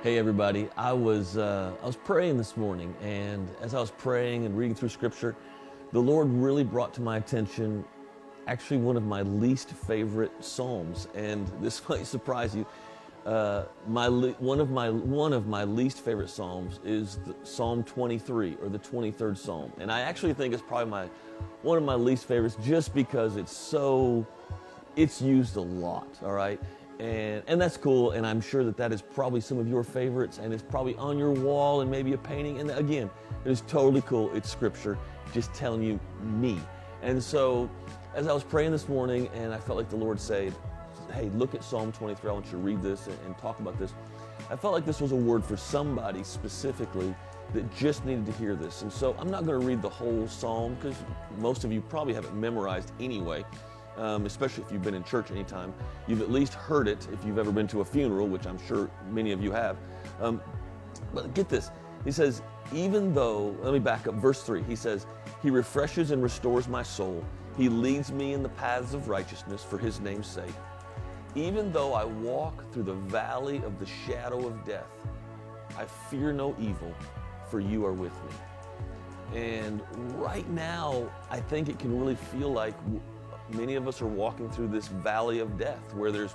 Hey everybody, I was praying this morning, and as I was praying and reading through Scripture, the Lord really brought to my attention actually one of my least favorite Psalms, and this might surprise you. One of my least favorite Psalms is Psalm 23, or the 23rd Psalm, and I actually think it's probably one of my least favorites just because it's used a lot. All right. And that's cool, and I'm sure that is probably some of your favorites, and it's probably on your wall and maybe a painting. And again, it is totally cool. It's Scripture just telling you me. And so as I was praying this morning, and I felt like the Lord said, hey, look at Psalm 23. I want you to read this and talk about this. I felt like this was a word for somebody specifically that just needed to hear this. And so I'm not going to read the whole Psalm because most of you probably have it memorized anyway. Especially if you've been in church anytime. You've at least heard it if you've ever been to a funeral, which I'm sure many of you have. But get this. He says, even though, let me back up, verse 3. He says, He refreshes and restores my soul. He leads me in the paths of righteousness for His name's sake. Even though I walk through the valley of the shadow of death, I fear no evil, for You are with me. And right now, I think it can really feel like many of us are walking through this valley of death where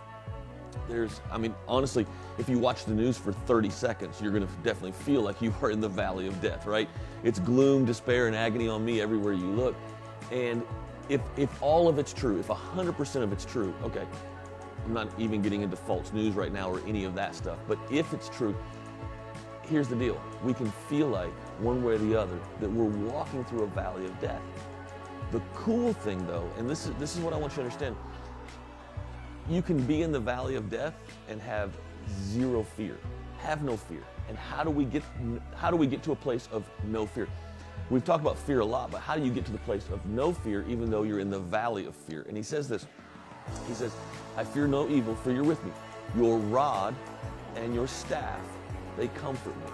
I mean, honestly, if you watch the news for 30 seconds, you're going to definitely feel like you are in the valley of death, right? It's gloom, despair, and agony on me everywhere you look. And if all of it's true, if 100% of it's true, okay, I'm not even getting into false news right now or any of that stuff, but if it's true, here's the deal. We can feel like, one way or the other, that we're walking through a valley of death. The cool thing, though, and this is what I want you to understand, you can be in the valley of death and have zero fear, have no fear. And how do we get to a place of no fear? We've talked about fear a lot, but how do you get to the place of no fear even though you're in the valley of fear? And he says this, he says, I fear no evil, for You're with me. Your rod and Your staff, they comfort me.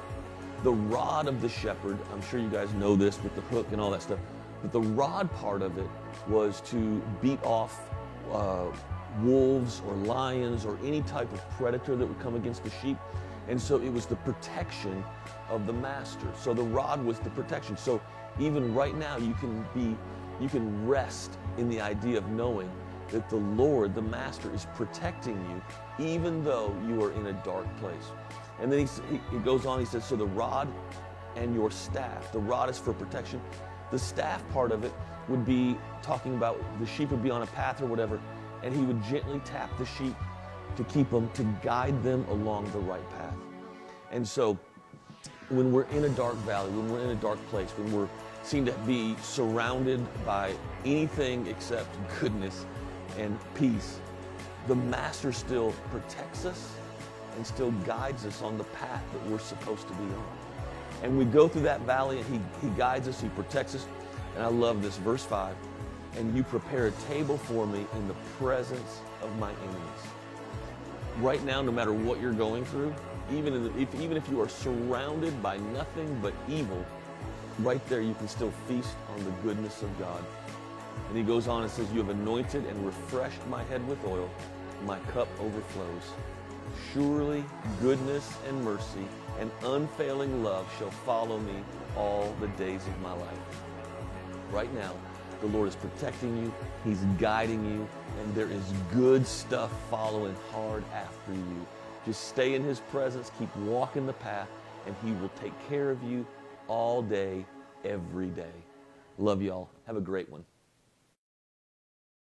The rod of the shepherd, I'm sure you guys know this with the hook and all that stuff, but the rod part of it was to beat off wolves or lions or any type of predator that would come against the sheep. And so it was the protection of the master. So the rod was the protection. So even right now you can rest in the idea of knowing that the Lord, the master, is protecting you even though you are in a dark place. And then he goes on, he says, so the rod and your staff, the rod is for protection. The staff part of it would be talking about the sheep would be on a path or whatever, and he would gently tap the sheep to keep them, to guide them along the right path. And so when we're in a dark valley, when we're in a dark place, when we're seem to be surrounded by anything except goodness and peace, the master still protects us and still guides us on the path that we're supposed to be on. And we go through that valley, and he guides us, He protects us. And I love this, verse 5. And You prepare a table for me in the presence of my enemies. Right now, no matter what you're going through, even if you are surrounded by nothing but evil, right there you can still feast on the goodness of God. And he goes on and says, You have anointed and refreshed my head with oil. My cup overflows. Surely goodness and mercy and unfailing love shall follow me all the days of my life. Right now, the Lord is protecting you, He's guiding you, and there is good stuff following hard after you. Just stay in His presence, keep walking the path, and He will take care of you all day, every day. Love y'all. Have a great one.